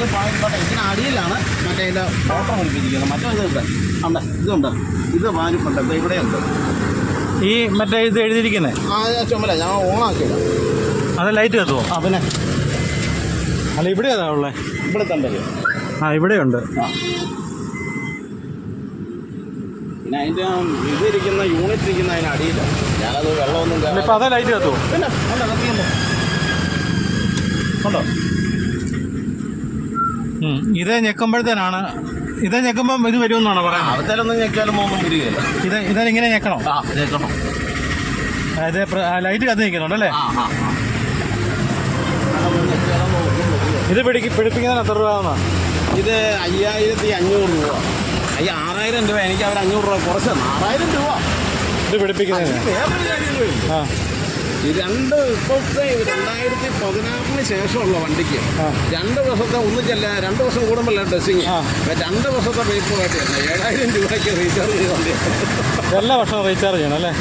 ഇത് ഇതിന് അടിയിലാണ് മറ്റേ ഇതിൻ്റെ ഓട്ടം ഒളിപ്പിച്ചിരിക്കുന്നത്. മറ്റേ ഇതുണ്ട്, ഉണ്ട്, ഇതുണ്ട്, ഇത് വാരിപ്പുണ്ട്, ഇവിടെയുണ്ട് ഈ മറ്റേ ഇത് എഴുതിയിരിക്കുന്നത്. ചുമല ഞാൻ ഓണാക്കിയില്ല. അത് ലൈറ്റ് കത്തുമോ? പിന്നെ അല്ല ഇവിടെ ഏതാ ഉള്ളത്? ഇവിടെ തന്നെ. ഇവിടെയുണ്ട്. പിന്നെ അതിൻ്റെ ഇതിരിക്കുന്ന യൂണിറ്റ് ഇരിക്കുന്ന അതിന് അടിയില്ല. ഞാനത് വെള്ളമൊന്നും ഇപ്പം അതേ ലൈറ്റ് കത്തുമോ? പിന്നെ അല്ല കത്തിയുണ്ടോ ഉണ്ടോ? ഇതേ ഞെക്കുമ്പോഴത്തേനാണ്, ഇതേ ഞെക്കുമ്പം ഇത് വരുമെന്നാണ് പറയുന്നത്. അവത്തേലൊന്നും ഞെക്കാലും ഒന്നും വരികയില്ല. ഇതെങ്ങനെ ഞെക്കണോ? ഞെക്കണം. അതായത് ലൈറ്റ് കത്തി നിൽക്കുന്നുണ്ടല്ലേ? ഇത് പിടിപ്പിക്കുന്നതിന് എത്ര രൂപ ആവുന്ന? ഇത് 5500 രൂപ. 6000 രൂപ. എനിക്ക് അവർ 500 രൂപ കുറച്ച് 6000 രൂപ ഇത് പിടിപ്പിക്കുന്നതിന്. വേറൊരു കാര്യം, ഈ ഇപ്പോഴത്തെ 2016 ശേഷമുള്ള വണ്ടിക്ക് 2 വർഷത്തെ ഒന്നിച്ചല്ല, 2 വർഷം കൂടുമ്പോഴല്ല ടെസ്റ്റിങ്. 2 വർഷത്തെ പേപ്പറായിട്ട് 7000 രൂപയ്ക്ക് റീചാർജ് ചെയ്ത വണ്ടിയാണ്. എല്ലാ വർഷവും റീചാർജ് ചെയ്യണം അല്ലേ?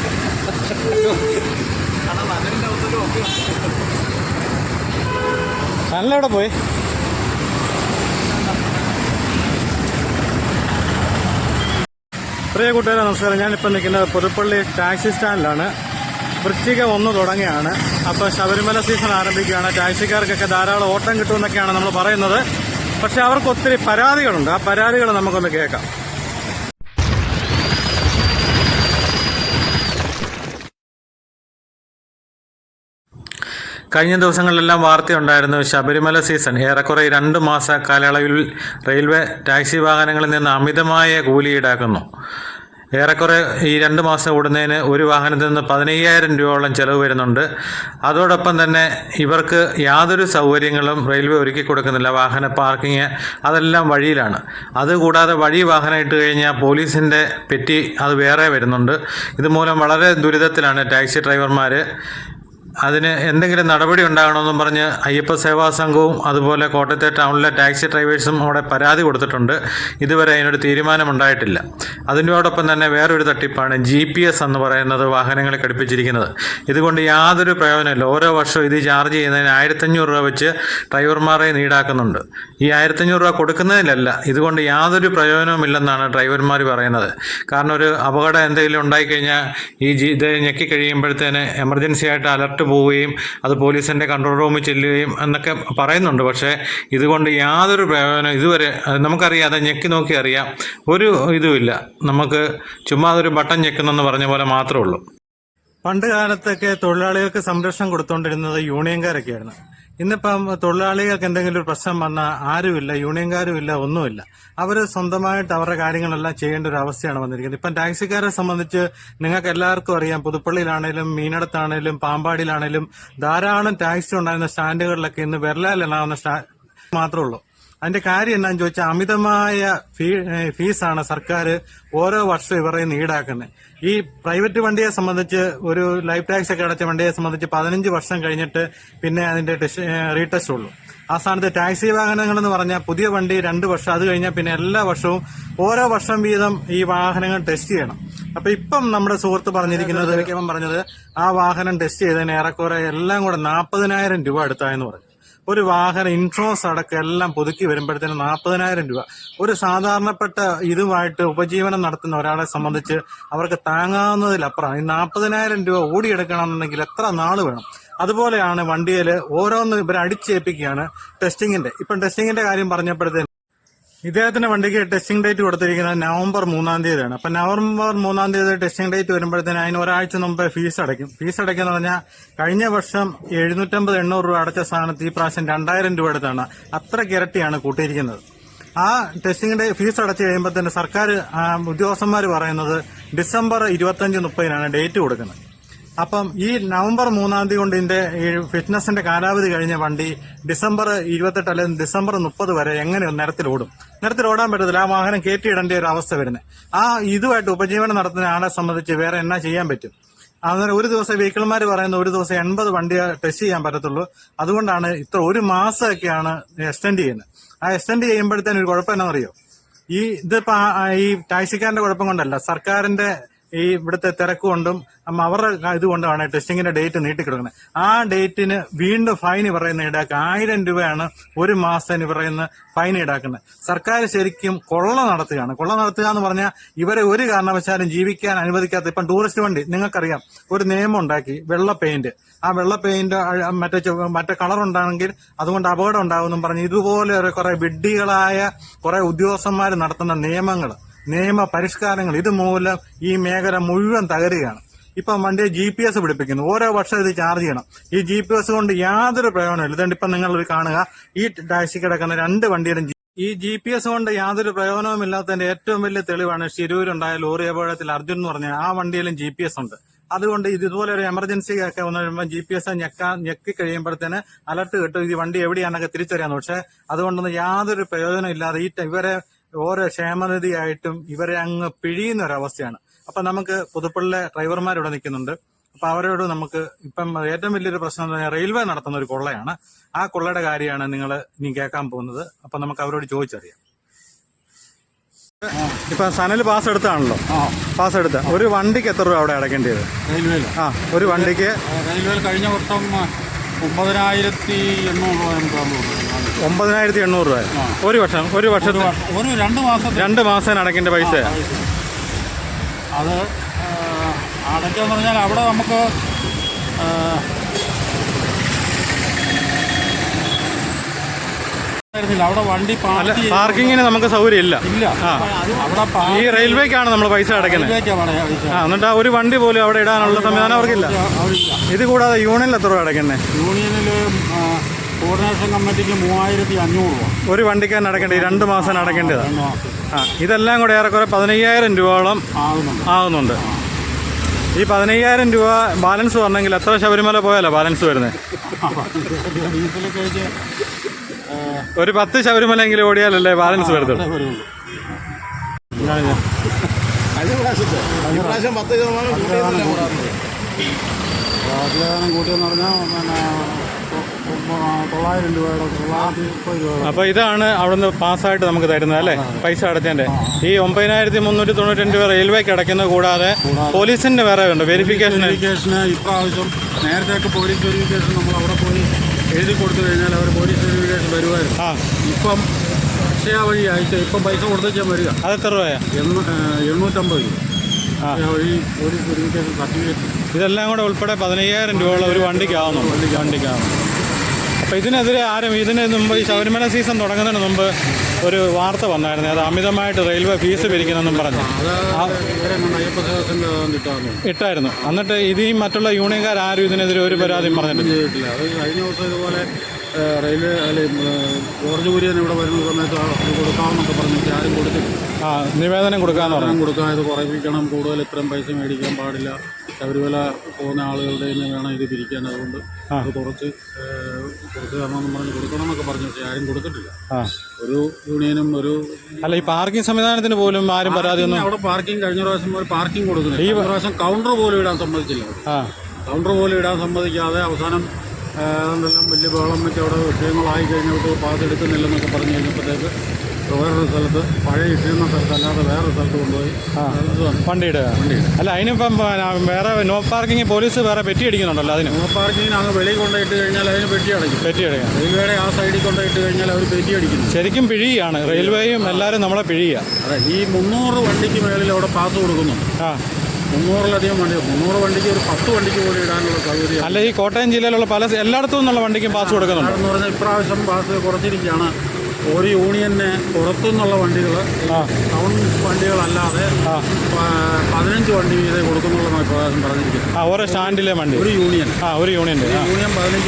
നല്ല എവിടെ പോയി? പ്രിയ കൂട്ടുകാരെ നമസ്കാരം. ഞാനിപ്പോൾ നിൽക്കുന്നത് പുതുപ്പള്ളി ടാക്സി സ്റ്റാൻഡിലാണ്. വൃശ്ചിക 1 തുടങ്ങിയാണ്. അപ്പോൾ ശബരിമല സീസൺ ആരംഭിക്കുകയാണ്. ടാക്സിക്കാർക്കൊക്കെ ധാരാളം ഓട്ടം കിട്ടുമെന്നൊക്കെയാണ് നമ്മൾ പറയുന്നത്. പക്ഷെ അവർക്ക് ഒത്തിരി പരാതികളുണ്ട്. ആ പരാതികൾ നമുക്കൊന്ന് കേൾക്കാം. കഴിഞ്ഞ ദിവസങ്ങളിലെല്ലാം വാർത്തയുണ്ടായിരുന്നു, ശബരിമല സീസൺ ഏറെക്കുറെ 2 മാസ കാലയളവിൽ റെയിൽവേ ടാക്സി വാഹനങ്ങളിൽ നിന്ന് അമിതമായ കൂലി ഈടാക്കുന്നു. ഏറെക്കുറെ ഈ 2 മാസം ഓടുന്നതിന് ഒരു വാഹനത്തിൽ നിന്ന് 15000 രൂപയോളം ചെലവ് വരുന്നുണ്ട്. അതോടൊപ്പം തന്നെ ഇവർക്ക് യാതൊരു സൗകര്യങ്ങളും റെയിൽവേ ഒരുക്കി കൊടുക്കുന്നില്ല. വാഹന പാർക്കിങ് അതെല്ലാം വഴിയിലാണ്. അതുകൂടാതെ വഴി വാഹനം ഇട്ട് കഴിഞ്ഞാൽ പോലീസിൻ്റെ പെറ്റി അത് വേറെ വരുന്നുണ്ട്. ഇതുമൂലം വളരെ ദുരിതത്തിലാണ് ടാക്സി ഡ്രൈവർമാർ. അതിന് എന്തെങ്കിലും നടപടി ഉണ്ടാകണമെന്നും പറഞ്ഞ് അയ്യപ്പ സേവാ സംഘവും അതുപോലെ കോട്ടയത്തെ ടൗണിലെ ടാക്സി ഡ്രൈവേഴ്സും അവിടെ പരാതി കൊടുത്തിട്ടുണ്ട്. ഇതുവരെ അതിനൊരു തീരുമാനമുണ്ടായിട്ടില്ല. അതിനോടൊപ്പം തന്നെ വേറൊരു തട്ടിപ്പാണ് GPS എന്ന് പറയുന്നത് വാഹനങ്ങളിൽ ഘടിപ്പിച്ചിരിക്കുന്നത്. ഇതുകൊണ്ട് യാതൊരു പ്രയോജനമില്ല. ഓരോ വർഷവും ഇത് ചാർജ് ചെയ്യുന്നതിന് 1500 രൂപ വെച്ച് ഡ്രൈവർമാരെ ഈടാക്കുന്നുണ്ട്. ഈ 1500 രൂപ കൊടുക്കുന്നതിലല്ല, ഇതുകൊണ്ട് യാതൊരു പ്രയോജനവുമില്ലെന്നാണ് ഡ്രൈവർമാർ പറയുന്നത്. കാരണം ഒരു അപകടം എന്തെങ്കിലും ഉണ്ടായിക്കഴിഞ്ഞാൽ ഇത് ഞെക്കി കഴിയുമ്പോഴത്തേന് എമർജൻസി ആയിട്ട് അലർട്ട് പോവുകയും അത് പോലീസിൻ്റെ കൺട്രോൾ റൂമിൽ ചെല്ലുകയും എന്നൊക്കെ പറയുന്നുണ്ട്. പക്ഷേ ഇതുകൊണ്ട് യാതൊരു പ്രയോജനം ഇതുവരെ നമുക്കറിയാം. അത് ഞെക്കി നോക്കി അറിയാം, ഒരു ഇതുമില്ല. നമുക്ക് ചുമ്മാ അതൊരു ബട്ടൺ ഞെക്കുന്നെന്ന് പറഞ്ഞ പോലെ മാത്രമേ ഉള്ളൂ. പണ്ട് കാലത്തൊക്കെ തൊഴിലാളികൾക്ക് സംരക്ഷണം കൊടുത്തുകൊണ്ടിരുന്നത് യൂണിയൻകാരൊക്കെയായിരുന്നു. ഇന്നിപ്പം തൊഴിലാളികൾക്ക് എന്തെങ്കിലും ഒരു പ്രശ്നം വന്നാൽ ആരുമില്ല, യൂണിയൻകാരും ഇല്ല, ഒന്നുമില്ല. അവർ സ്വന്തമായിട്ട് അവരുടെ കാര്യങ്ങളെല്ലാം ചെയ്യേണ്ട ഒരു അവസ്ഥയാണ് വന്നിരിക്കുന്നത്. ഇപ്പം ടാക്സിക്കാരെ സംബന്ധിച്ച് നിങ്ങൾക്ക് എല്ലാവർക്കും അറിയാം, പുതുപ്പള്ളിയിലാണേലും മീനടത്താണേലും പാമ്പാടിയിലാണേലും ധാരാളം ടാക്സി ഉണ്ടായിരുന്ന സ്റ്റാൻഡുകളിലൊക്കെ ഇന്ന് വിരലാലെണ്ണാവുന്ന മാത്രമേ ഉള്ളൂ. അതിന്റെ കാര്യം എന്താണെന്ന് ചോദിച്ചാൽ അമിതമായ ഫീസാണ് സർക്കാർ ഓരോ വർഷവും ഇവരെ ഈടാക്കുന്നത്. ഈ പ്രൈവറ്റ് വണ്ടിയെ സംബന്ധിച്ച് ഒരു ലൈഫ് ടാക്സ് ഒക്കെ അടച്ച വണ്ടിയെ സംബന്ധിച്ച് 15 വർഷം കഴിഞ്ഞിട്ട് പിന്നെ അതിന്റെ റീടെസ്റ്റ് ഉള്ളൂ. ആ സ്ഥാനത്ത് ടാക്സി വാഹനങ്ങൾ എന്ന് പറഞ്ഞാൽ പുതിയ വണ്ടി 2 വർഷം, അത് കഴിഞ്ഞാൽ പിന്നെ എല്ലാ വർഷവും ഓരോ വർഷം വീതം ഈ വാഹനങ്ങൾ ടെസ്റ്റ് ചെയ്യണം. അപ്പൊ ഇപ്പം നമ്മുടെ സുഹൃത്ത് പറഞ്ഞത് ആ വാഹനം ടെസ്റ്റ് ചെയ്തതിന് ഏറെക്കുറെ എല്ലാം കൂടെ 40,000 രൂപ എടുത്തായെന്ന് പറഞ്ഞു. ഒരു വാഹന ഇൻഷുറൻസ് അടക്കം എല്ലാം പുതുക്കി വരുമ്പോഴത്തേന് 40,000 രൂപ. ഒരു സാധാരണപ്പെട്ട ഇതുമായിട്ട് ഉപജീവനം നടത്തുന്ന ഒരാളെ സംബന്ധിച്ച് അവർക്ക് താങ്ങാവുന്നതിലപ്പുറം. ഈ 40,000 രൂപ ഓടിയെടുക്കണമെന്നുണ്ടെങ്കിൽ എത്ര നാള് വേണം? അതുപോലെയാണ് വണ്ടിയിൽ ഓരോന്ന് ഇവർ അടിച്ചേൽപ്പിക്കുകയാണ് ടെസ്റ്റിങ്ങിന്റെ. ഇപ്പം ടെസ്റ്റിങ്ങിന്റെ കാര്യം പറഞ്ഞപ്പോഴത്തേന് ഇദ്ദേഹത്തിന്റെ വണ്ടിക്ക് ടെസ്റ്റിംഗ് ഡേറ്റ് കൊടുത്തിരിക്കുന്നത് നവംബർ 3-ാം തീയതിയാണ്. അപ്പൊ നവംബർ 3-ാം തീയതി ടെസ്റ്റിംഗ് ഡേറ്റ് വരുമ്പോഴത്തേന് അതിന് ഒരാഴ്ച മുമ്പ് ഫീസ് അടയ്ക്കും. ഫീസ് അടയ്ക്കുന്ന പറഞ്ഞാൽ കഴിഞ്ഞ വർഷം 750-800 രൂപ അടച്ച സ്ഥാനത്ത് ഈ പ്രാവശ്യം 2000 രൂപ എടുത്താണ്. അത്രയ്ക്ക് ഇരട്ടിയാണ് കൂട്ടിയിരിക്കുന്നത്. ആ ടെസ്റ്റിംഗിന്റെ ഫീസ് അടച്ചു കഴിയുമ്പോൾ തന്നെ സർക്കാർ ഉദ്യോഗസ്ഥന്മാർ പറയുന്നത് ഡിസംബർ 25-30 ഡേറ്റ് കൊടുക്കുന്നത്. അപ്പം ഈ നവംബർ 3-ാം തീയതി കൊണ്ട് ഇതിന്റെ ഫിറ്റ്നസിന്റെ കാലാവധി കഴിഞ്ഞ വണ്ടി ഡിസംബർ 28 അല്ലെങ്കിൽ ഡിസംബർ 30 വരെ എങ്ങനെ നിരത്തിലോടും? നിരത്തിലോടാൻ പറ്റത്തില്ല. ആ വാഹനം കയറ്റിയിടേണ്ട ഒരു അവസ്ഥ വരുന്നത്. ആ ഇതുമായിട്ട് ഉപജീവനം നടത്തുന്ന ആളെ സംബന്ധിച്ച് വേറെ എന്നാ ചെയ്യാൻ പറ്റും? അന്നേരം ഒരു ദിവസം വെഹിക്കിൾമാർ പറയുന്ന ഒരു ദിവസം 80 വണ്ടി ടെസ്റ്റ് ചെയ്യാൻ പറ്റത്തുള്ളൂ. അതുകൊണ്ടാണ് ഇത്ര 1 മാസമൊക്കെയാണ് എക്സ്റ്റെൻഡ് ചെയ്യുന്നത്. ആ എക്സ്റ്റെൻഡ് ചെയ്യുമ്പോഴത്തേനും ഒരു കുഴപ്പം എന്നാണെന്നറിയോ? ഇതിപ്പോ ഈ ടാക്സിക്കാരന്റെ കുഴപ്പം കൊണ്ടല്ല, സർക്കാരിന്റെ ഈ ഇവിടുത്തെ തിരക്കുകൊണ്ടും അവരുടെ ഇതുകൊണ്ടാണ് ടെസ്റ്റിങ്ങിന്റെ ഡേറ്റ് നീട്ടിക്കിടക്കുന്നത്. ആ ഡേറ്റിന് വീണ്ടും ഫൈൻ പറയുന്ന ഈടാക്കുക. 1000 രൂപയാണ് ഒരു മാസത്തിന് പറയുന്ന ഫൈൻ ഈടാക്കുന്നത്. സർക്കാർ ശരിക്കും കൊള്ള നടത്തുകയാണ്. കൊള്ള നടത്തുക എന്ന് പറഞ്ഞാൽ ഇവരെ ഒരു കാരണവശാലും ജീവിക്കാൻ അനുവദിക്കാത്ത, ഇപ്പം ടൂറിസ്റ്റ് വണ്ടി നിങ്ങൾക്കറിയാം, ഒരു നിയമം ഉണ്ടാക്കി, വെള്ള പെയിന്റ്, ആ വെള്ള പെയിന്റ് മറ്റേ കളർ ഉണ്ടാണെങ്കിൽ അതുകൊണ്ട് അപകടം ഉണ്ടാകുമെന്നും പറഞ്ഞ് ഇതുപോലെ കുറെ വിഡ്ഢികളായ കുറെ ഉദ്യോഗസ്ഥന്മാർ നടത്തുന്ന നിയമ പരിഷ്കാരങ്ങൾ ഇതുമൂലം ഈ മേഖല മുഴുവൻ തകരുകയാണ്. ഇപ്പം വണ്ടിയെ GPS പിടിപ്പിക്കുന്നു. ഓരോ വർഷം ഇത് ചാർജ് ചെയ്യണം. ഈ GPS കൊണ്ട് യാതൊരു പ്രയോജനമില്ല. ഇതുകൊണ്ട് ഇപ്പം നിങ്ങൾ കാണുക, ഈ ടാക്സി കിടക്കുന്ന 2 വണ്ടിയിലും ഈ GPS കൊണ്ട് യാതൊരു പ്രയോജനവുമില്ലാത്തതിന്റെ ഏറ്റവും വലിയ തെളിവാണ് ശിരൂരുണ്ടായ ലോറി അപകടത്തിൽ അർജുൻ എന്ന് പറഞ്ഞ ആ വണ്ടിയിലും GPS ഉണ്ട്. അതുകൊണ്ട് ഇതുപോലെ ഒരു എമർജൻസി ഒക്കെ വന്നു കഴിയുമ്പോൾ GPS ഞെക്കി കഴിയുമ്പോഴത്തേന് അലർട്ട് കിട്ടും, ഈ വണ്ടി എവിടെയാണൊക്കെ തിരിച്ചറിയാന്ന്. പക്ഷെ അതുകൊണ്ടൊന്നും യാതൊരു പ്രയോജനം ഇല്ലാതെ ഇവരെ ഓരോ ക്ഷേമനിധിയായിട്ടും ഇവരെ അങ്ങ് പിഴിയുന്ന ഒരവസ്ഥയാണ്. അപ്പൊ നമുക്ക് പുതുപ്പള്ളിലെ ഡ്രൈവർമാർ ഇവിടെ നിൽക്കുന്നുണ്ട്. അപ്പൊ അവരോട് നമുക്ക് ഇപ്പം ഏറ്റവും വലിയൊരു പ്രശ്നം എന്ന് പറഞ്ഞാൽ റെയിൽവേ നടത്തുന്ന ഒരു കൊള്ളയാണ്. ആ കൊള്ളയുടെ കാര്യമാണ് നിങ്ങൾ ഇനി കേൾക്കാൻ പോകുന്നത്. അപ്പൊ നമുക്ക് അവരോട് ചോദിച്ചറിയാം. ഇപ്പൊ സനൽ പാസ് എടുത്താണല്ലോ, പാസ് എടുത്ത ഒരു വണ്ടിക്ക് എത്ര രൂപ അവിടെ അടയ്ക്കേണ്ടത്? റെയിൽവേയിൽ ഒരു വണ്ടിക്ക് റെയിൽവേയിൽ കഴിഞ്ഞ വർഷം 9,800 രൂപ ഒരു വർഷത്തിന് ഒരു 2 മാസം അടയ്ക്കേണ്ട പൈസ. അത് അടയ്ക്കാന്ന് പറഞ്ഞാൽ അവിടെ നമുക്ക് അവിടെ വണ്ടി പാർക്കിങ്ങിന് നമുക്ക് സൗകര്യം ഇല്ല. അവിടെ ഈ റെയിൽവേക്കാണ് നമ്മൾ പൈസ അടയ്ക്കുന്നത്. എന്നിട്ട് ആ ഒരു വണ്ടി പോലും അവിടെ ഇടാനുള്ള സംവിധാനം അവർക്കില്ല. ഇത് കൂടാതെ യൂണിയനിൽ എത്ര രൂപ അടയ്ക്കുന്നത്? യൂണിയനിൽ കോർഡിനേഷൻ കമ്മിറ്റിക്ക് 3,500 രൂപ ഒരു വണ്ടിക്കാരൻ അടയ്ക്കേണ്ടത്, ഈ 2 മാസം അടയ്ക്കേണ്ടതാണ്. ഇതെല്ലാം കൂടെ ഏറെക്കുറെ 15,000 രൂപയോളം ആകുന്നുണ്ട്. ഈ 15,000 രൂപ ബാലൻസ് വന്നെങ്കിൽ എത്ര ശബരിമല പോയാലോ ബാലൻസ് വരുന്നത്? ഒരു 10 ശബരിമലെങ്കിലും ഓടിയാലല്ലേ ബാലൻസ് വരത്തുള്ളൂ. കൂട്ടിയെന്ന് പറഞ്ഞാൽ 900 രൂപയുടെ 930 രൂപ. അപ്പോൾ ഇതാണ് അവിടുന്ന് പാസ്സായിട്ട് നമുക്ക് തരുന്നത് അല്ലേ, പൈസ അടച്ചതിൻ്റെ. ഈ 9,392 രൂപ റെയിൽവേക്ക് അടയ്ക്കുന്നത് കൂടാതെ പോലീസിൻ്റെ വേറെ ഉണ്ട് വെരിഫിക്കേഷന്. ഇപ്രാവശ്യം നേരത്തെയൊക്കെ പോലീസ് വെരിഫിക്കേഷൻ നമ്മൾ അവിടെ പോയി എഴുതി കൊടുത്തു കഴിഞ്ഞാൽ അവർ പോലീസ് വെരിഫിക്കേഷൻ വരുമായിരുന്നു. ഇപ്പം അക്ഷയ വഴി അയച്ച ഇപ്പം പൈസ കൊടുത്തേച്ചാൽ വരിക. അതെത്ര രൂപയാണ്? 850 രൂപ വഴി പോലീസ് വെരിഫിക്കേഷൻ സർട്ടിഫിക്കറ്റ്. ഇതെല്ലാം കൂടെ ഉൾപ്പെടെ 15,000 രൂപയുള്ള ഒരു വണ്ടിക്കാവുന്നു. അപ്പോൾ ഇതിനെതിരെ ഇതിന് മുമ്പ് ഈ ശബരിമല സീസൺ തുടങ്ങുന്നതിന് മുമ്പ് ഒരു വാർത്ത വന്നായിരുന്നു, അത് അമിതമായിട്ട് റെയിൽവേ ഫീസ് പിരിക്കുന്നെന്നും പറഞ്ഞു ഇട്ടായിരുന്നു. എന്നിട്ട് ഇത് ഈ മറ്റുള്ള യൂണിയൻകാരും ഇതിനെതിരെ ഒരു പരാതിയും പറഞ്ഞിട്ടില്ല. അത് കഴിഞ്ഞ ദിവസം ഇതുപോലെ റെയിൽവേ ജോർജ് കുര്യൻ ഇവിടെ വരുന്ന സമയത്ത് കൊടുക്കാമെന്നൊക്കെ പറഞ്ഞിട്ട് ആരും കൊടുത്തില്ല. നിവേദനം കൊടുക്കാമെന്ന് പറഞ്ഞു. കൊടുക്കാം, ഇത് കുറയിപ്പിക്കണം, കൂടുതൽ ഇത്രയും പൈസ മേടിക്കാൻ പാടില്ല, ശബരിമല പോകുന്ന ആളുകളുടെ വേണം ഇത് പിരിക്കാൻ, അതുകൊണ്ട് അത് കുറച്ച് തരണമെന്ന് പറഞ്ഞ് കൊടുക്കണം എന്നൊക്കെ പറഞ്ഞു. പക്ഷേ ആരും കൊടുത്തിട്ടില്ല. ഒരു യൂണിയനും അല്ല ഈ പാർക്കിംഗ് സംവിധാനത്തിന് പോലും ആരും പരാതിയൊന്നും. അവിടെ പാർക്കിംഗ് കഴിഞ്ഞ പ്രാവശ്യം പാർക്കിംഗ് കൊടുക്കുന്നില്ല. ഈ പ്രാവശ്യം കൗണ്ടർ പോലും ഇടാൻ സമ്മതിച്ചില്ല. കൗണ്ടർ പോലും ഇടാൻ സമ്മതിക്കാതെ അവസാനം അതുകൊണ്ടെല്ലാം വലിയ ബഹളം വെച്ച് അവിടെ വിഷയങ്ങളായി കഴിഞ്ഞിട്ട് പാസ് എടുക്കുന്നില്ലെന്നൊക്കെ പറഞ്ഞു കഴിഞ്ഞപ്പോഴത്തേക്ക് വേറൊരു സ്ഥലത്ത് പഴയ ഇട്ടിരുന്ന സ്ഥലത്ത് അല്ലാതെ വേറൊരു സ്ഥലത്ത് കൊണ്ടുപോയി വണ്ടി ഇടുക. അല്ല അതിനിപ്പം വേറെ നോ പാർക്കിംഗ് പോലീസ് വേറെ പെറ്റി അടിക്കുന്നുണ്ടല്ലോ. അതിന് നോ പാർക്കിങ്ങിന് അങ്ങ് വെളിയിൽ കൊണ്ടിട്ട് കഴിഞ്ഞാൽ അതിന് പെറ്റി അടിക്കും. റെയിൽവേയുടെ ആ സൈഡിൽ കൊണ്ടിട്ട് കഴിഞ്ഞാൽ അവർ പെറ്റി അടിക്കുന്നു. ശരിക്കും പിഴിയാണ് റെയിൽവേയും എല്ലാവരും നമ്മളെ പിഴിയുക. അതെ, ഈ 300 വണ്ടിക്ക് മേളിൽ അവിടെ പാസ് കൊടുക്കുന്നുണ്ട്. 300-ലധികം വണ്ടി, 300 വണ്ടിക്ക് ഒരു 10 വണ്ടിക്ക് പോലും ഇടാനുള്ള സൗകര്യം. അല്ല ഈ കോട്ടയം ജില്ലയിലുള്ള എല്ലായിടത്തു നിന്നുള്ള വണ്ടിക്കും പാസ് കൊടുക്കുന്നുണ്ട്. എന്ന് പറഞ്ഞാൽ ഇപ്രാവശ്യം പാസ് കുറച്ചിരിക്കുകയാണ്. ഒരു യൂണിയന് പുറത്തുനിന്നുള്ള വണ്ടികൾ, ടൗൺ വണ്ടികളല്ലാതെ 15 വണ്ടി വീതം കൊടുക്കുന്നുള്ളതാണ് ഇപ്രാവശ്യം പറഞ്ഞിരിക്കുന്നത്. ഓരോ സ്റ്റാൻഡിലെ വണ്ടി ഒരു യൂണിയൻ 15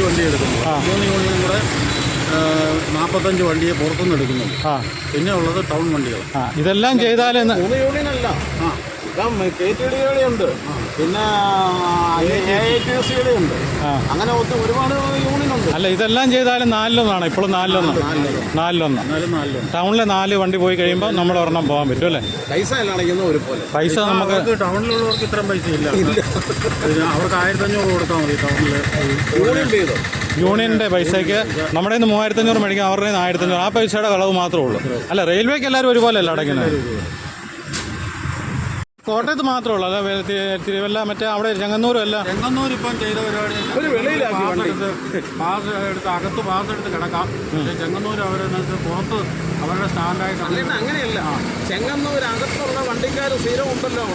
വണ്ടി എടുക്കുന്നു. 3 യൂണിയനും കൂടെ 45 വണ്ടിയെ പുറത്തുനിന്ന് എടുക്കുന്നു. പിന്നെ ഉള്ളത് ടൗൺ വണ്ടികൾ. ഇതെല്ലാം ചെയ്താൽ യൂണിയനല്ല, KTDയുടെ പിന്നെ AITCയുടെ ഉണ്ട്, അങ്ങനെ ഒരുപാട് യൂണിയനുണ്ട്. അല്ല ഇതെല്ലാം ചെയ്താലും 4-1 ഇപ്പോഴും 4-1 ടൗണിലെ 4 വണ്ടി പോയി കഴിയുമ്പോൾ നമ്മൾ ഒരെണ്ണം പോകാൻ പറ്റും അല്ലേ? പൈസ എല്ലാം അടയ്ക്കുന്ന ഒരുപോലെ. പൈസ നമുക്ക് ടൗണിലുള്ളവർക്ക് ഇത്രയും പൈസ ഇല്ല. അവർക്ക് 1,500 കൊടുത്താൽ മതി ടൗണിൽ. യൂണിയൻ്റെ പൈസയ്ക്ക് നമ്മുടെ 3,500 മേടിക്കാം, അവരുടെ 1,500. ആ പൈസയുടെ കളവ് മാത്രമേ ഉള്ളൂ. അല്ല റെയിൽവേക്ക് എല്ലാവരും ഒരുപോലെ അല്ല അടയ്ക്കുന്നത്. കോട്ടയത്ത് മാത്രമേ ഉള്ളൂ, അല്ല തിരുവല്ല മറ്റേ അവിടെ ചെങ്ങന്നൂരും അല്ല. ചെങ്ങന്നൂർ ഇപ്പം ചെയ്ത പരിപാടി ഒരു വെളിയിലാക്കി വണ്ടി. പാസ് എടുത്ത് അകത്ത് പാസ് എടുത്ത് കിടക്കാം. പക്ഷേ ചെങ്ങന്നൂർ അവരെന്ന് പുറത്ത് അവരുടെ സ്റ്റാൻഡായിട്ട് അല്ലെന്ന് അങ്ങനെയല്ല, ചെങ്ങന്നൂരകത്തുള്ള വണ്ടിക്കാർ സ്ഥിരം ഉണ്ടല്ലോ,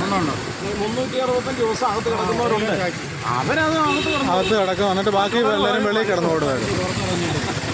365 ദിവസം അകത്ത് കിടക്കുന്നവരുണ്ട്. അവരത് അകത്ത് അകത്ത് കിടക്കും, എന്നിട്ട് ബാക്കി എല്ലാവരും വെളിയിൽ കിടന്നു കൊടുത്തായിരുന്നു. പുറത്തിറങ്ങിയിട്ട്